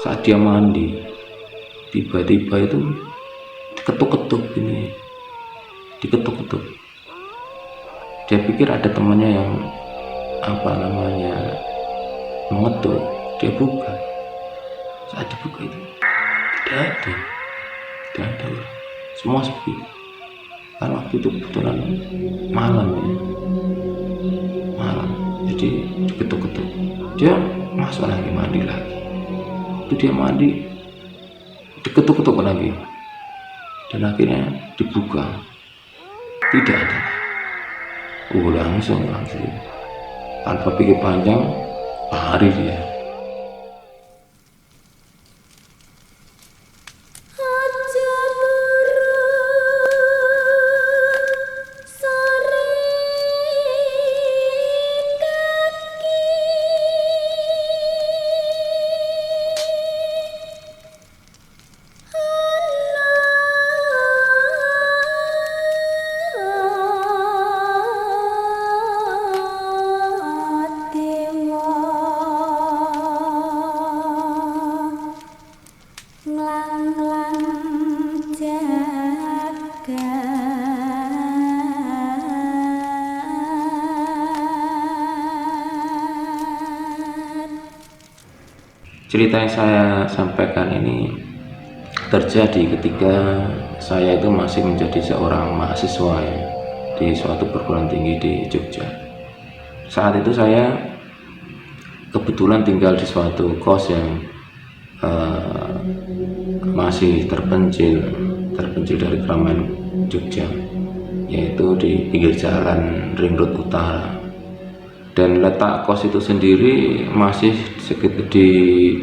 Saat dia mandi, tiba-tiba itu diketuk-ketuk ini, diketuk-ketuk. Dia pikir ada temannya yang mengetuk. Dia buka. Saat dibuka itu tidak ada, semua sepi. Karena waktu itu kebetulan malam, jadi diketuk-ketuk. Dia masuk lagi, mandi lagi. Waktu dia mandi, diketuk-ketuk lagi, dan akhirnya dibuka, tidak ada. Langsung tanpa pikir panjang lari dia. Cerita yang saya sampaikan ini terjadi ketika saya itu masih menjadi seorang mahasiswa ya, di suatu perguruan tinggi di Jogja. Saat itu saya kebetulan tinggal di suatu kos yang masih terpencil dari keramaian Jogja, yaitu di pinggir jalan Ring Road Utara. Dan letak kos itu sendiri masih sekitar di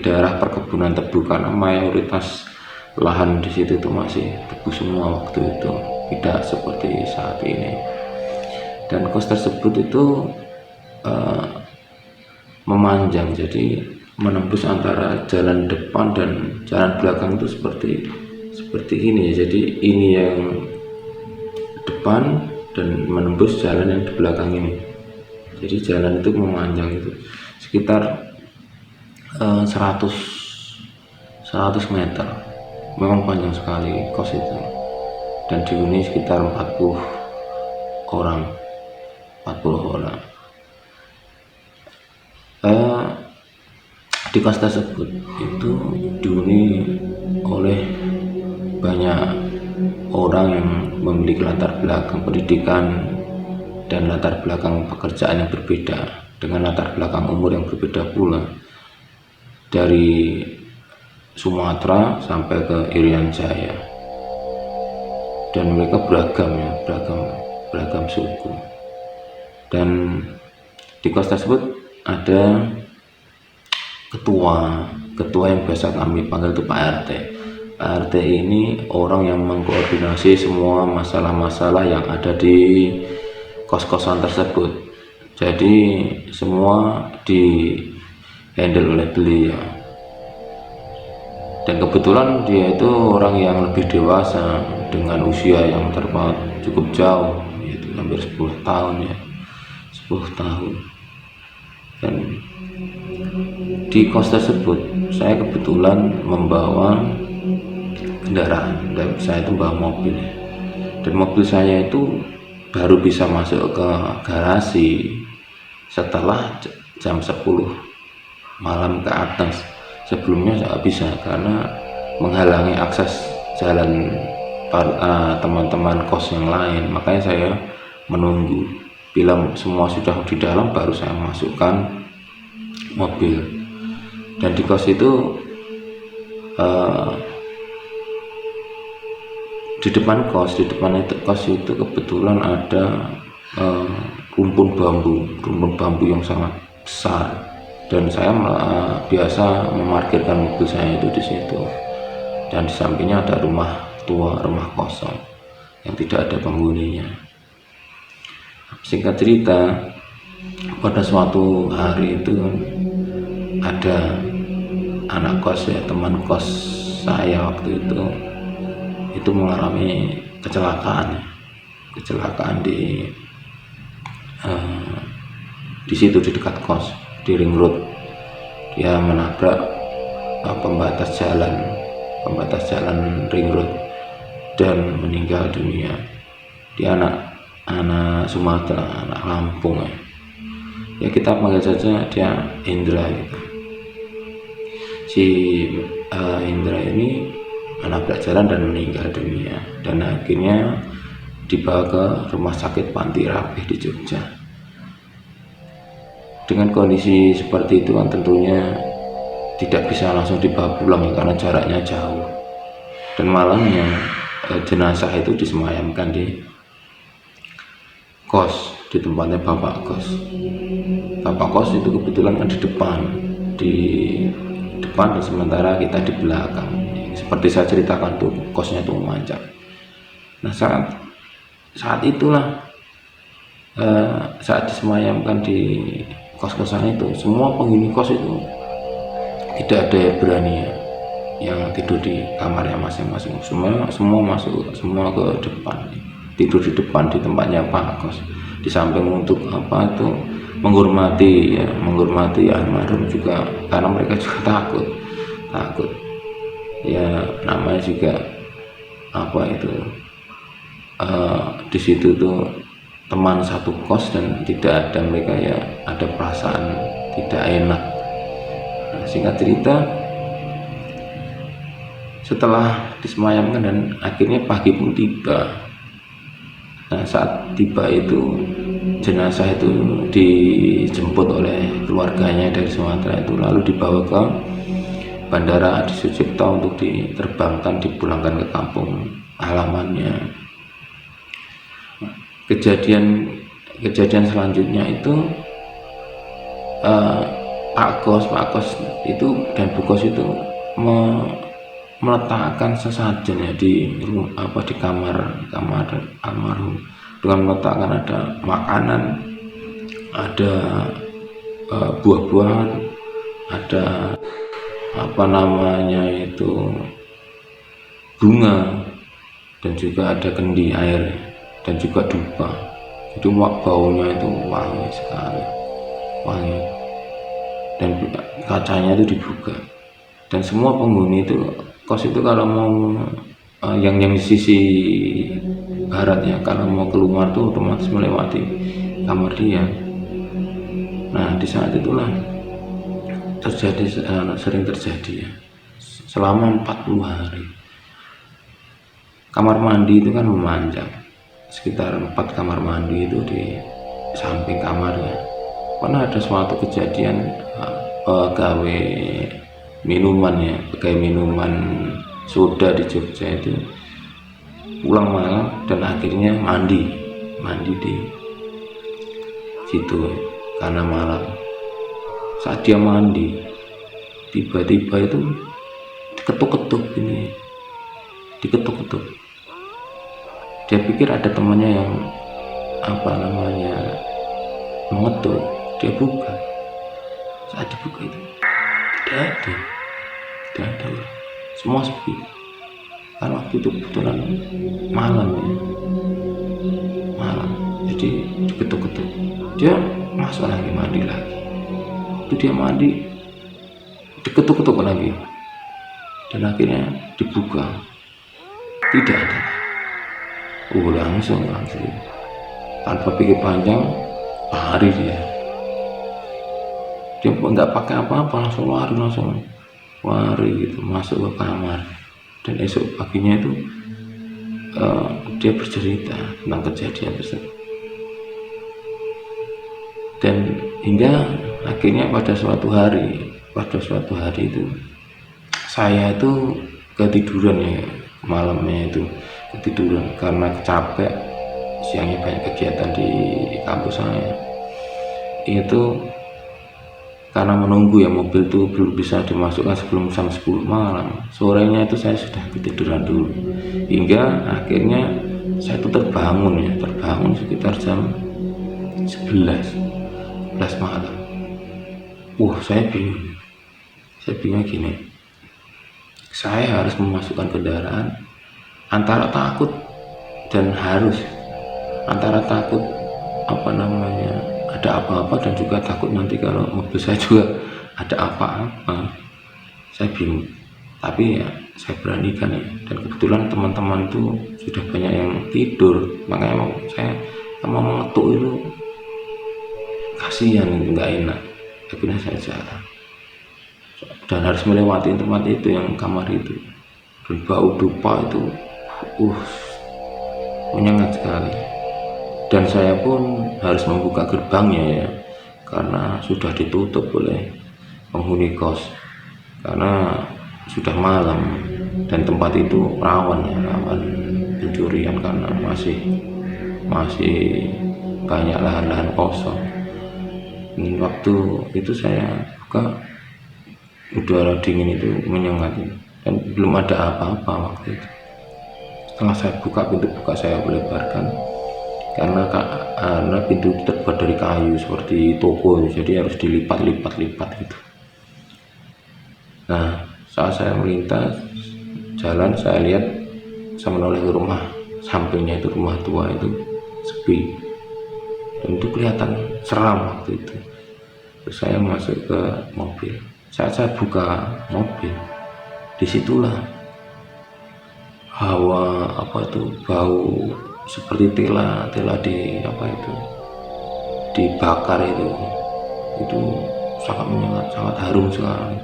daerah perkebunan tebu, karena mayoritas lahan di situ itu masih tebu semua waktu itu, tidak seperti saat ini. Dan kos tersebut itu memanjang, jadi menembus antara jalan depan dan jalan belakang itu seperti ini ya. Jadi ini yang depan dan menembus jalan yang di belakang ini. Jadi jalan itu memanjang, itu sekitar 100 meter. Memang panjang sekali kos itu, dan dihuni sekitar 40 orang. Di kos tersebut itu dihuni oleh banyak orang yang memiliki latar belakang pendidikan dan latar belakang pekerjaan yang berbeda, dengan latar belakang umur yang berbeda pula, dari Sumatera sampai ke Irian Jaya. Dan mereka beragam suku. Dan di kos tersebut ada ketua yang biasa kami panggil itu Pak RT. Pak RT ini orang yang mengkoordinasi semua masalah-masalah yang ada di kos-kosan tersebut. Jadi semua di handle oleh beliau. Dan kebetulan dia itu orang yang lebih dewasa, dengan usia yang terpaut cukup jauh, yaitu hampir 10 tahun ya. 10 tahun. Dan di kos tersebut saya kebetulan membawa kendaraan, dan saya itu membawa mobil. Dan mobil saya itu baru bisa masuk ke garasi setelah jam 10 malam ke atas. Sebelumnya nggak bisa, karena menghalangi akses jalan teman-teman kos yang lain. Makanya saya menunggu, bila semua sudah di dalam baru saya masukkan mobil. Dan di kos itu di depan kos itu kebetulan ada rumpun bambu yang sangat besar, dan saya biasa memarkirkan mobil saya itu di situ. Dan di sampingnya ada rumah kosong yang tidak ada penghuninya. Singkat cerita, pada suatu hari itu ada anak kos ya, teman kos saya waktu itu mengalami kecelakaan di situ, di dekat kos, di Ring Road. Dia menabrak pembatas jalan ring road dan meninggal dunia. Dia anak Sumatera, anak Lampung ya. Ya kita panggil saja dia Indra gitu. Si Indra ini menabrak jalan dan meninggal dunia, dan akhirnya dibawa ke rumah sakit Panti Rapih di Jogja. Dengan kondisi seperti itu kan tentunya tidak bisa langsung dibawa pulang ya, karena jaraknya jauh. Dan malamnya jenazah itu disemayamkan di kos, di tempatnya bapak kos. Bapak kos itu kebetulan kan di depan dan sementara kita di belakang. Seperti saya ceritakan tuh, kosnya tuh memanjang. Nah saat itulah saat disemayamkan di kos-kosan itu, semua penghuni kos itu tidak ada yang berani yang tidur di kamarnya masing-masing. Semua masuk, semua ke depan, tidur di depan di tempatnya Pak Kos. Di samping untuk apa itu menghormati almarhum juga, karena mereka juga takut ya, namanya juga apa itu di situ tuh teman satu kos, dan tidak ada mereka ya ada perasaan tidak enak. Nah, singkat cerita, setelah disemayamkan dan akhirnya pagi pun tiba. Nah saat tiba itu, jenazah itu dijemput oleh keluarganya dari Sumatera itu, lalu dibawa ke Bandara Adi Sucipto untuk diterbangkan, dipulangkan ke kampung halamannya. Kejadian selanjutnya itu Pak Kos itu dan Bu Kos itu meletakkan sesajen ya di kamar almarhum, dengan meletakkan ada makanan, ada buah-buahan, ada bunga, dan juga ada kendi air, dan juga dupa. Jadi baunya itu wangi sekali, dan kacanya itu dibuka, dan semua penghuni itu kos itu kalau mau yang di sisi barat ya, kalau mau keluar tuh otomatis melewati kamar dia. Nah di saat itulah sering terjadi ya, selama 40 hari. Kamar mandi itu kan memanjang, sekitar 4 kamar mandi itu di samping kamarnya. Pernah ada suatu kejadian gawe minuman soda di Jogja itu pulang malam, dan akhirnya mandi di situ karena malam. Saat dia mandi, tiba-tiba itu diketuk-ketuk. Dia pikir ada temannya yang mengetuk. Dia buka. Saat dibuka itu tidak ada, semua sepi. Karena waktu itu kebetulan malam, jadi diketuk-ketuk. Dia masuk lagi, mandi lagi. Itu dia mandi, diketuk-ketuk lagi, dan akhirnya dibuka, tidak ada. Langsung tanpa pikir panjang lari dia nggak pakai apa-apa, langsung lari gitu, masuk ke kamar. Dan esok paginya itu dia bercerita tentang kejadian tersebut. Dan hingga akhirnya pada suatu hari itu saya itu ketiduran ya, malamnya itu ketiduran karena capek, siangnya banyak kegiatan di kampus saya. Itu karena menunggu ya, mobil itu belum bisa dimasukkan sebelum jam 10 malam. Sorenya itu saya sudah ketiduran dulu, hingga akhirnya saya itu terbangun sekitar jam 11 malam. Saya bingung gini, saya harus memasukkan kendaraan, antara takut ada apa-apa, dan juga takut nanti kalau mobil saya juga ada apa-apa. Saya bingung, tapi ya saya beranikan ya. Dan kebetulan teman-teman tuh sudah banyak yang tidur, makanya emang saya mau mengetuk itu kasihan, nggak enak. Akhirnya saya jalan dan harus melewati tempat itu, yang kamar itu, dan bau dupa itu menyengat sekali. Dan saya pun harus membuka gerbangnya ya, karena sudah ditutup oleh penghuni kos, karena sudah malam dan tempat itu rawan ya, rawan pencurian karena masih banyak lahan-lahan kosong. Dan waktu itu saya buka, udara dingin itu menyengat dan belum ada apa-apa waktu itu. Setelah saya buka pintu, saya lebarkan karena pintu terbuat dari kayu seperti toko, jadi harus dilipat-lipat gitu. Nah, saat saya melintas jalan, saya lihat, saya menoleh ke rumah sampingnya, itu rumah tua itu sepi dan itu kelihatan seram waktu itu. Terus saya masuk ke mobil. Saat saya buka mobil, disitulah hawa bau seperti tela dibakar itu sangat menyengat, sangat harum sekali.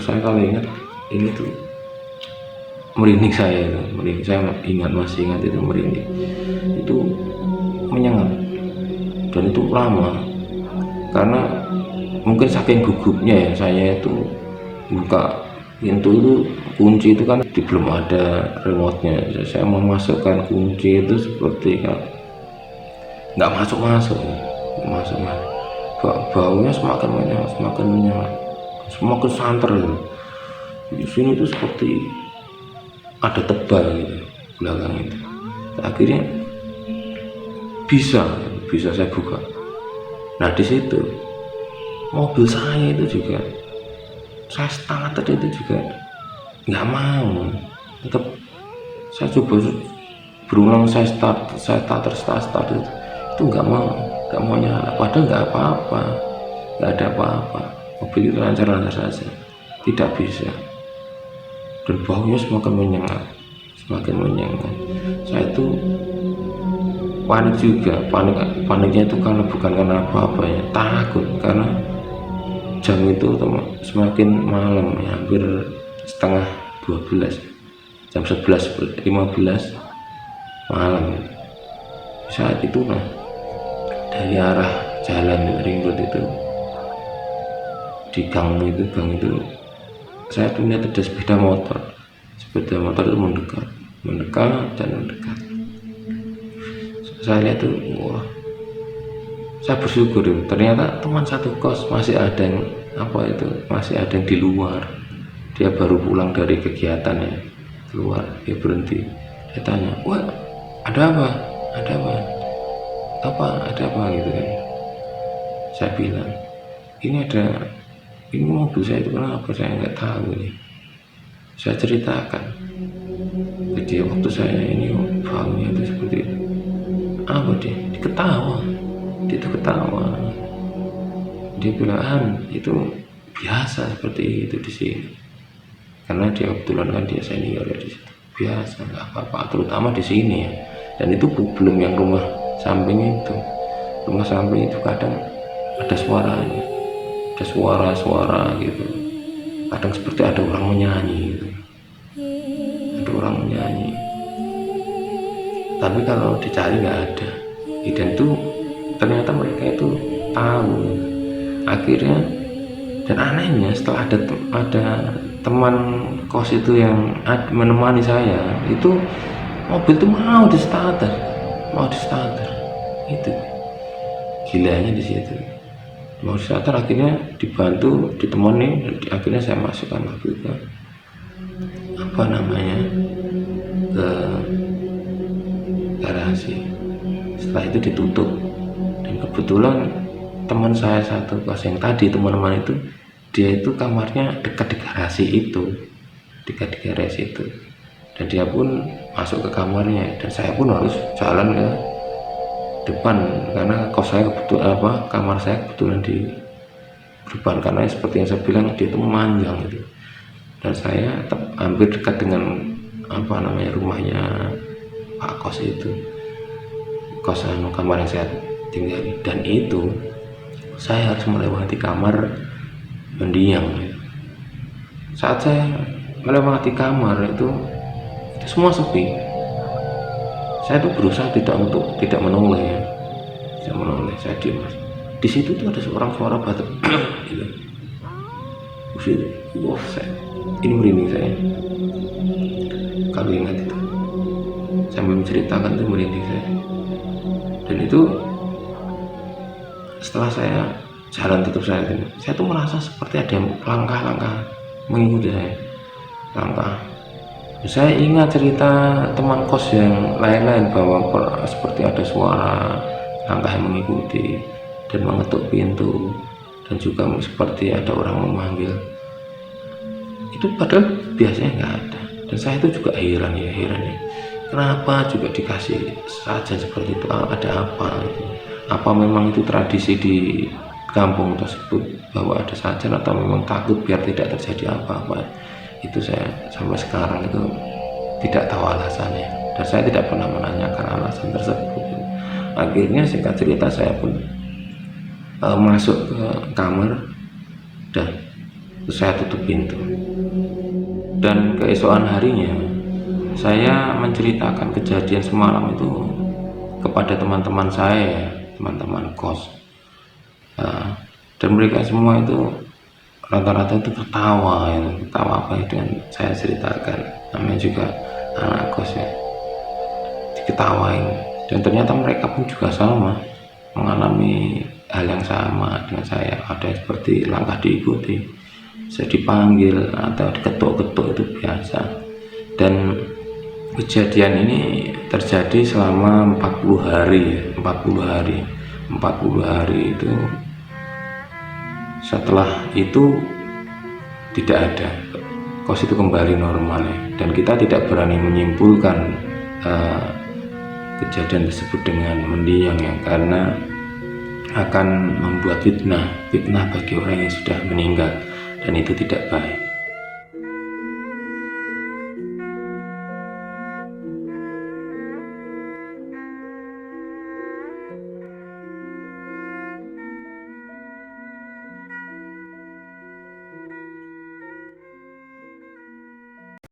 Saya kalau ingat ini tuh merinding, saya masih ingat itu merinding, itu menyengat dan itu lama, karena mungkin saking gugupnya ya saya itu buka pintu itu, kunci itu kan belum ada remote-nya, saya memasukkan kunci itu seperti nggak masuk, baunya semakin menyengat, semakin santer gitu. Di sini itu seperti ada tebal gitu belakang itu. Akhirnya bisa saya buka. Nah, di situ mobil saya itu juga, saya starter itu juga nggak mau, tetap saya coba berulang, saya starter itu nggak mau nyala, padahal nggak ada apa-apa, mobil itu lancar saja, tidak bisa. Dan baunya semakin menyengat. Saya itu panik juga, paniknya itu bukan karena apa-apa ya, takut karena jam itu semakin malam ya, hampir setengah 12, jam 11:15 malam. Saat itu dari arah jalan ring road itu, di gang itu saya tuh lihat ada sepeda motor itu mendekat. Saya lihat tuh, wah, saya bersyukur itu ternyata teman satu kos masih ada yang di luar. Dia baru pulang dari kegiatannya keluar, dia berhenti, dia tanya, wah, ada apa gitu kan. Saya bilang, ini mobil saya itu kenapa, saya nggak tahu nih. Saya ceritakan, jadi waktu saya ini baunya itu seperti itu. Apa dia ketawa, dia bilang, itu biasa seperti itu di sini, karena dia kebetulan kan dia senior ya di situ, biasa, nggak apa-apa, terutama di sini ya. Dan itu belum yang rumah samping itu kadang ada suaranya, ada suara gitu, kadang seperti ada orang menyanyi gitu. Tapi kalau dicari nggak ada. Dan itu ternyata mereka itu tahu. Akhirnya, dan anehnya setelah ada teman kos itu yang menemani saya, itu mobil itu mau di starter, itu gilanya di situ. Mau di starter, akhirnya dibantu, ditemani, akhirnya saya masukkan mobil ke ke garasi. Setelah itu ditutup, dan kebetulan teman saya satu kos yang tadi teman-teman itu, dia itu kamarnya dekat di garasi itu, dan dia pun masuk ke kamarnya, dan saya pun harus jalan ke depan karena kamar saya kebetulan di depan, karena seperti yang saya bilang dia itu memanjang gitu. dan saya hampir dekat dengan rumahnya Pak Kos itu, kosan kamar yang saya tinggali, dan itu saya harus melewati kamar mendiang. Saat saya melewati kamar itu semua sepi. Saya tuh berusaha tidak menoleh, saya diam. Di situ tuh ada seorang suara batuk gitu. Wah, ini merinding saya kalau ingat itu, sambil menceritakan itu merinding saya. Dan itu setelah saya jalan tutup saya tuh merasa seperti ada langkah-langkah mengikuti saya, langkah. Saya ingat cerita teman kos yang lain-lain bahwa seperti ada suara langkah yang mengikuti dan mengetuk pintu, dan juga seperti ada orang memanggil. Itu padahal biasanya nggak ada. Dan saya itu juga heran ya, kenapa juga dikasih saja seperti itu, ada apa itu? Apa memang itu tradisi di kampung tersebut bahwa ada sajen, atau memang takut biar tidak terjadi apa-apa? Itu saya sampai sekarang itu tidak tahu alasannya, dan saya tidak pernah menanyakan alasan tersebut. Akhirnya singkat cerita saya pun masuk ke kamar dan saya tutup pintu. Dan keesokan harinya saya menceritakan kejadian semalam itu kepada teman-teman saya, teman-teman kos, dan mereka semua itu rata-rata itu ketawa apa itu yang saya ceritakan. Namanya juga anak kos ya, diketawain. Dan ternyata mereka pun juga sama, mengalami hal yang sama dengan saya. Ada seperti langkah diikuti, saya dipanggil atau diketuk-ketuk, itu biasa. Dan kejadian ini terjadi selama 40 hari ya, 40 hari itu. Setelah itu tidak ada, kos itu kembali normal ya. Dan kita tidak berani menyimpulkan kejadian tersebut dengan mendiang ya, karena akan membuat fitnah bagi orang yang sudah meninggal, dan itu tidak baik.